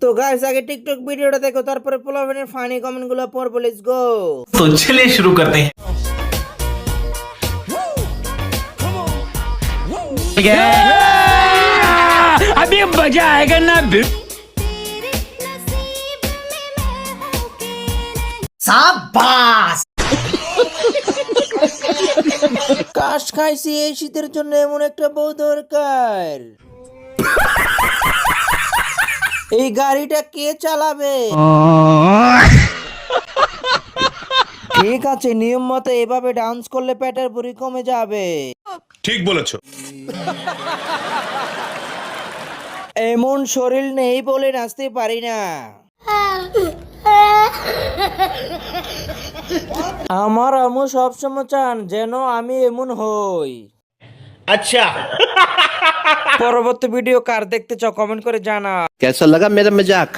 তো গাইস আগে টিকটক ভিডিওটা দেখো, তারপরে পোলাপানের ফানি কমেন্ট গুলো পড়বো। Let's go. तो चलिए शुरू करते हैं। अभी मजा आएगा ना। কাশ খাইছি এই শীতের জন্য এমন একটা বউ দরকার। এই গাড়িটা কে চালাবে? ঠিক আছে, নিয়ম মতো এভাবে ডান্স করলে পেটের বুড়ি কমে যাবে। ঠিক বলেছো। এমন শরীর নেই বলে নাচতে পারি না। আমার আম্মু সবসময় চান যেন আমি এমন হই। আচ্ছা, পরবর্তী ভিডিও কার দেখতে চাও কমেন্ট করে জানা। कैसा लगा मेरा मजाक?